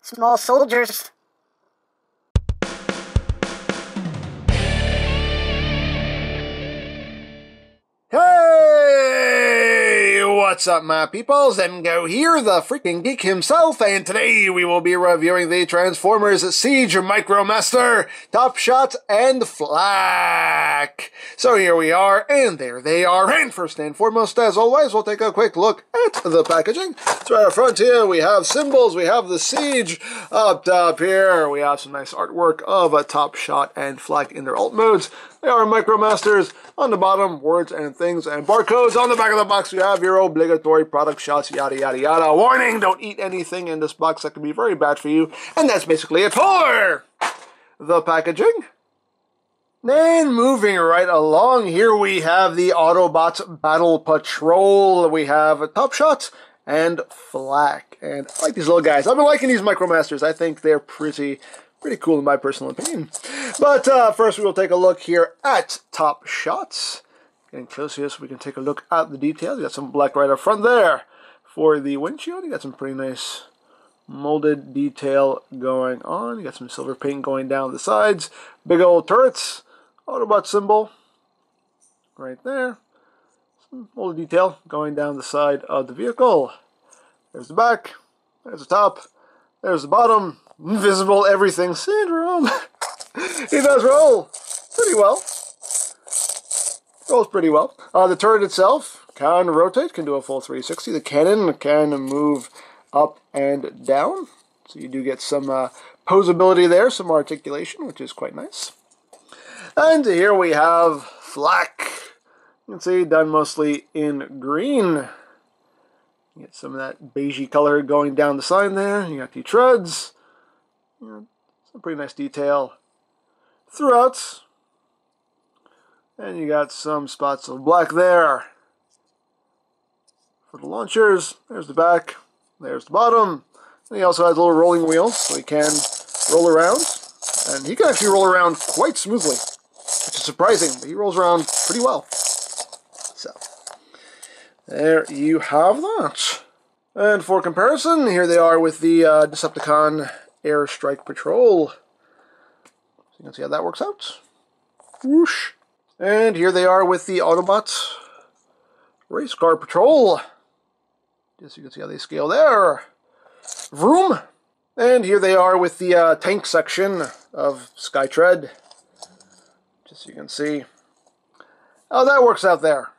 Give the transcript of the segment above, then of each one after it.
Small soldiers. Hey! What's up, my peoples? EmGo here, the freaking geek himself, and today we will be reviewing the Transformers Siege Micromaster TOPSHOT and Flak. So here we are, and there they are. And first and foremost, as always, we'll take a quick look at the packaging. So right up front here, we have symbols, we have the Siege. Up top here, we have some nice artwork of a TOPSHOT and Flak in their alt modes. They are Micromasters. On the bottom, words and things and barcodes. On the back of the box, you have your obligatory product shots, yada, yada, yada. Warning, don't eat anything in this box that can be very bad for you. And that's basically it for the packaging. Then moving right along, here we have the Autobots Battle Patrol. We have TOPSHOT and Flak. And I like these little guys. I've been liking these Micromasters. I think they're pretty cool in my personal opinion. But first we will take a look here at TOPSHOT. Getting close here so we can take a look at the details. You got some black right up front there for the windshield. You got some pretty nice molded detail going on. You got some silver paint going down the sides. Big old turrets. Autobot symbol right there. Some molded detail going down the side of the vehicle. There's the back. There's the top. There's the bottom. Invisible everything syndrome. He does roll pretty well. Rolls pretty well. The turret itself can rotate, can do a full 360. The cannon can move up and down. So you do get some posability there, some articulation, which is quite nice. And here we have Flak. You can see done mostly in green. You get some of that beigey color going down the side there. You got the treads. Some pretty nice detail throughout. And you got some spots of black there for the launchers. There's the back. There's the bottom. And he also has little rolling wheels, so he can roll around. And he can actually roll around quite smoothly, which is surprising, but he rolls around pretty well. So, there you have that. And for comparison, here they are with the Decepticon Airstrike Patrol. So you can see how that works out. Whoosh. And here they are with the Autobots Race Car Patrol. Just so you can see how they scale there. Vroom. And here they are with the tank section of Skytread. Just so you can see how that works out there.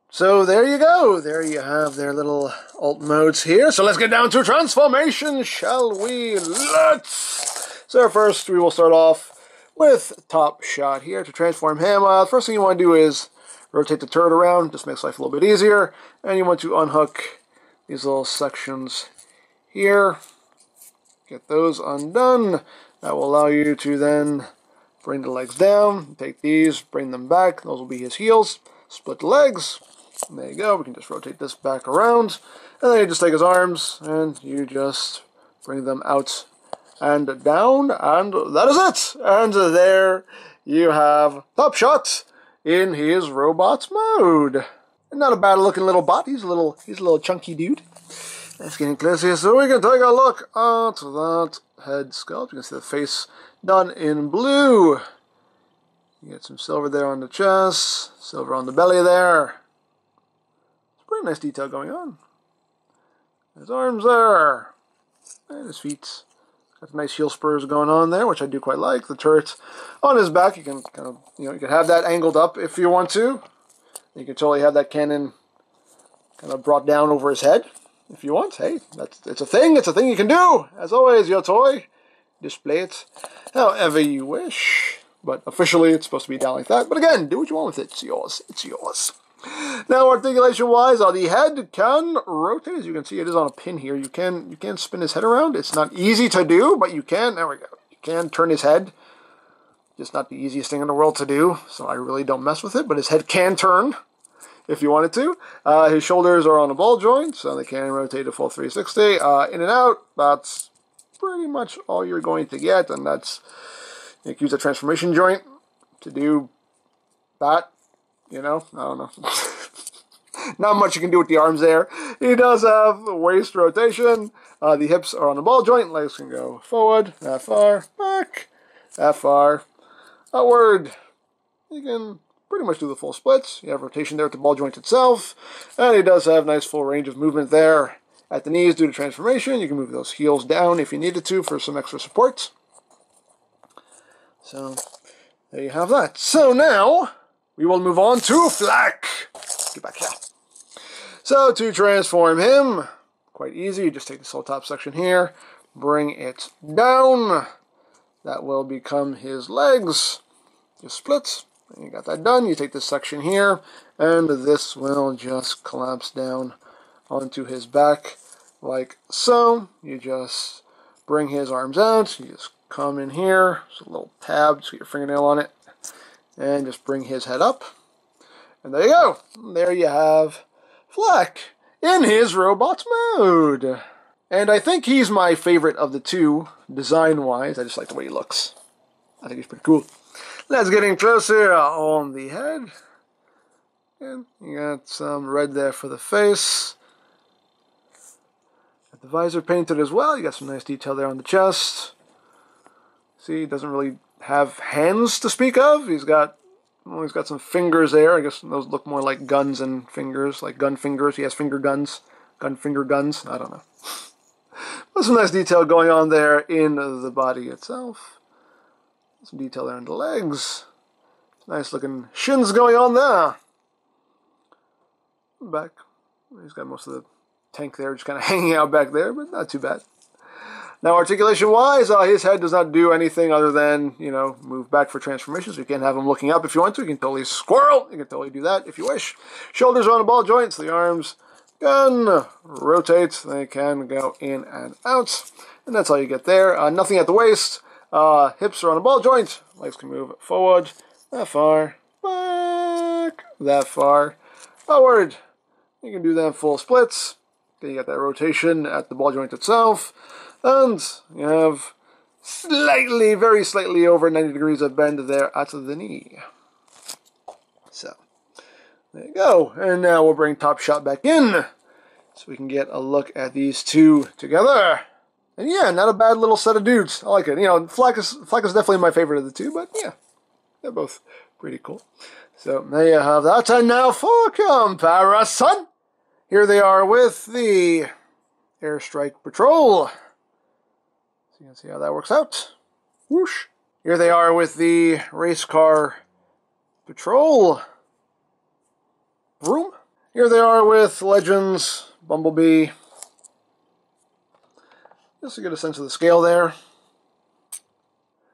So there you go. There you have their little alt modes here. So let's get down to transformation, shall we? Let's! So first we will start off with TOPSHOT here. To transform him, the first thing you want to do is rotate the turret around. Just makes life a little bit easier. And you want to unhook these little sections here. Get those undone. That will allow you to then bring the legs down. Take these, bring them back. Those will be his heels. Split the legs. And there you go. We can just rotate this back around. And then you just take his arms and you just bring them out and down. And that is it. And there you have TOPSHOT in his robot mode. And not a bad looking little bot. He's a little chunky dude. Let's get in close here so we can take a look at that head sculpt. You can see the face done in blue. You get some silver there on the chest, silver on the belly there. Pretty nice detail going on. His arms there. And his feet. Got nice heel spurs going on there, which I do quite like. The turret on his back, you can kind of, you can have that angled up if you want to. You can totally have that cannon kind of brought down over his head if you want. Hey, it's a thing. It's a thing you can do. As always, your toy. Display it however you wish. But officially, it's supposed to be down like that. But again, do what you want with it. It's yours. It's yours. Now, articulation-wise, the head can rotate. As you can see, it is on a pin here. You can spin his head around. It's not easy to do, but you can. There we go. You can turn his head. Just not the easiest thing in the world to do, so I really don't mess with it. But his head can turn if you wanted to. His shoulders are on a ball joint, so they can rotate a full 360. In and out, that's pretty much all you're going to get, and that's, you can use a transformation joint to do that. I don't know. Not much you can do with the arms there. He does have waist rotation. The hips are on the ball joint. Legs can go forward, that far, back, that far, outward. You can pretty much do the full splits. You have rotation there at the ball joint itself. And he does have nice full range of movement there at the knees due to transformation. You can move those heels down if you needed to for some extra support. So there you have that. So now we will move on to Fleck. Get back here. So to transform him, quite easy. You just take this whole top section here, bring it down. That will become his legs. Just splits. And you got that done. You take this section here, and this will just collapse down onto his back like so. You just bring his arms out. You just come in here. There's a little tab, just get your fingernail on it, and just bring his head up. And there you go. There you have Fleck in his robot mode. And I think he's my favorite of the two, design-wise. I just like the way he looks. I think he's pretty cool. Let's get in closer on the head. And you got some red there for the face. Got the visor painted as well. You got some nice detail there on the chest. See, he doesn't really have hands to speak of. He's got some fingers there. I guess those look more like guns and fingers, like gun fingers. He has finger guns, gun finger guns. I don't know. But some nice detail going on there in the body itself. Some detail there on the legs. Nice looking shins going on there. Back. He's got most of the tank there just kind of hanging out back there, but not too bad. Now, articulation-wise, his head does not do anything other than, you know, move back for transformation. So you can have him looking up if you want to. You can totally squirrel. You can totally do that if you wish. Shoulders are on the ball joints. The arms can rotate. They can go in and out. And that's all you get there. Nothing at the waist. Hips are on a ball joint. Legs can move forward, that far, back, that far, forward. You can do that full splits. Then you got that rotation at the ball joint itself. And you have slightly, very slightly over 90 degrees of bend there at the knee. So, there you go. And now we'll bring TOPSHOT back in so we can get a look at these two together. And yeah, not a bad little set of dudes. I like it. You know, Fleck is definitely my favorite of the two, but yeah, they're both pretty cool. So there you have that. And now for comparison, here they are with the Airstrike Patrol. So you can see how that works out. Whoosh. Here they are with the Race Car Patrol. Vroom. Here they are with Legends Bumblebee. Just to get a sense of the scale there.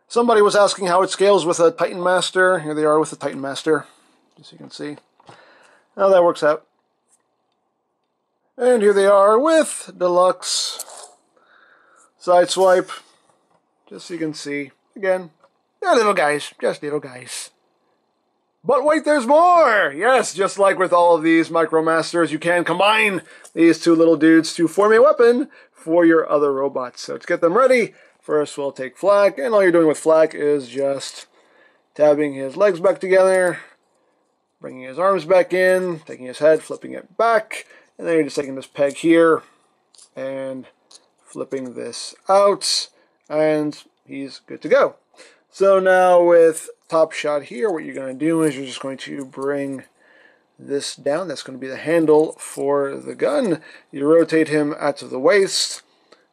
Somebody was asking how it scales with a Titan Master. Here they are with the Titan Master, just so you can see how that works out. And here they are with Deluxe Sideswipe, just so you can see. Again, they're little guys, just little guys. But wait, there's more! Yes, just like with all of these Micromasters, you can combine these two little dudes to form a weapon for your other robots. So to get them ready, first we'll take Fleck, and all you're doing with Fleck is just tabbing his legs back together, bringing his arms back in, taking his head, flipping it back, and then you're just taking this peg here and flipping this out, and he's good to go. So now with TOPSHOT here, what you're going to do is you're just going to bring this down. That's going to be the handle for the gun. You rotate him out to the waist.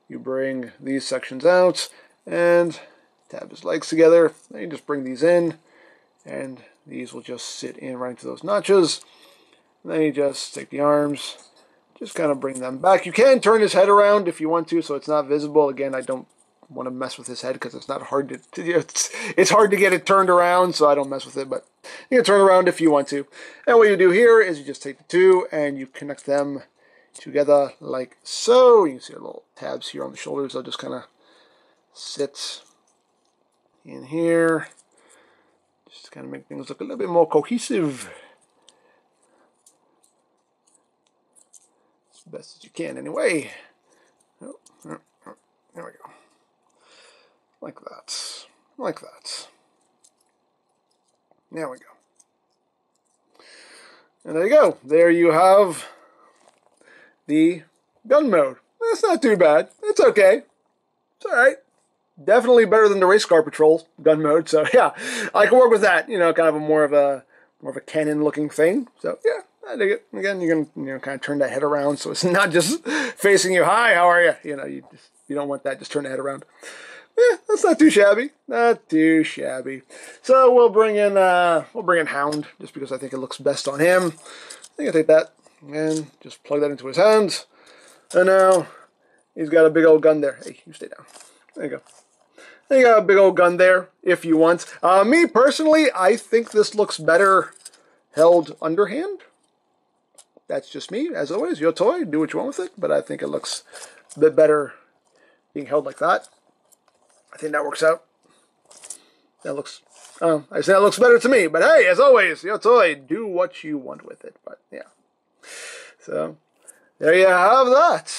You bring these sections out and tab his legs together. Then you just bring these in, and these will just sit in right into those notches. And then you just take the arms, just kind of bring them back. You can turn his head around if you want to, so it's not visible. Again, I don't want to mess with his head because it's not hard to it's hard to get it turned around, so I don't mess with it, but you can turn around if you want to. And what you do here is you just take the two and you connect them together like so. You can see the little tabs here on the shoulders. They'll just kind of sit in here, just to kind of make things look a little bit more cohesive, as best as you can anyway. Oh, there we go. Like that. Like that. There we go. And there you go. There you have the gun mode. That's not too bad. It's okay. It's alright. Definitely better than the race car patrol gun mode. So yeah, I can work with that. You know, kind of a more of a cannon looking thing. So yeah, I dig it. Again, you can kind of turn that head around so it's not just facing you. Hi, how are you? You know, you don't want that. Just turn the head around. Yeah, that's not too shabby. Not too shabby. So we'll bring in Hound just because I think it looks best on him. I think I'll take that and just plug that into his hands. And now he's got a big old gun there. Hey, you stay down. There you go. You got a big old gun there if you want. Me personally, I think this looks better held underhand. That's just me, as always. Your toy, do what you want with it, but I think it looks a bit better being held like that. I think that works out. That looks, I say that looks better to me, but hey, as always, your toy, do what you want with it. But yeah. So, there you have that.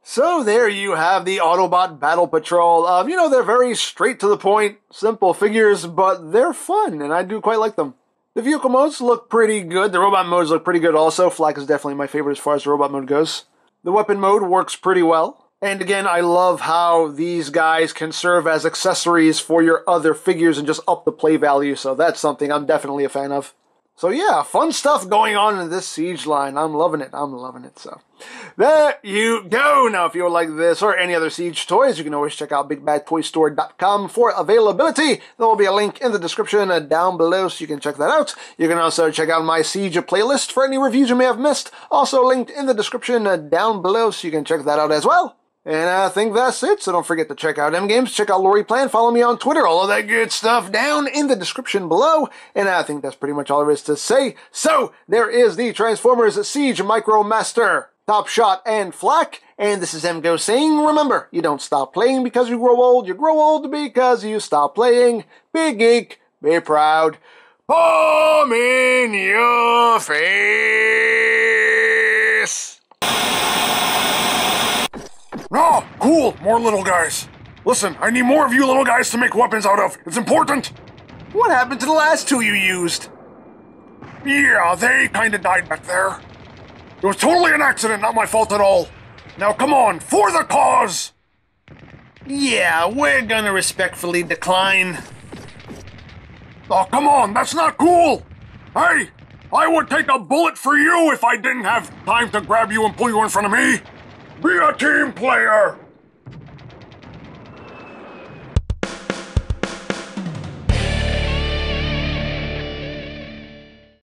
So there you have the Autobot Battle Patrol. You know, they're very straight to the point, simple figures, but they're fun, and I do quite like them. The vehicle modes look pretty good. The robot modes look pretty good also. Fleck is definitely my favorite as far as the robot mode goes. The weapon mode works pretty well. And again, I love how these guys can serve as accessories for your other figures and just up the play value, so that's something I'm definitely a fan of. So yeah, fun stuff going on in this Siege line. I'm loving it. I'm loving it. So there you go. Now, if you would like this or any other Siege toys, you can always check out BigBadToyStore.com for availability. There will be a link in the description down below, so you can check that out. You can also check out my Siege playlist for any reviews you may have missed. Also linked in the description down below, so you can check that out as well. And I think that's it, so don't forget to check out EmGo's, check out Lori Plan, follow me on Twitter, all of that good stuff down in the description below. And I think that's pretty much all there is to say. So, there is the Transformers Siege Micromaster TOPSHOT and Flak. And this is EmGo saying, remember, you don't stop playing because you grow old because you stop playing. Be geek, be proud. Palm in your face. Oh, cool, more little guys. Listen, I need more of you little guys to make weapons out of. It's important. What happened to the last two you used? Yeah, they kinda died back there. It was totally an accident, not my fault at all. Now come on, for the cause! Yeah, we're gonna respectfully decline. Oh, come on, that's not cool! Hey, I would take a bullet for you if I didn't have time to grab you and pull you in front of me. Be a team player!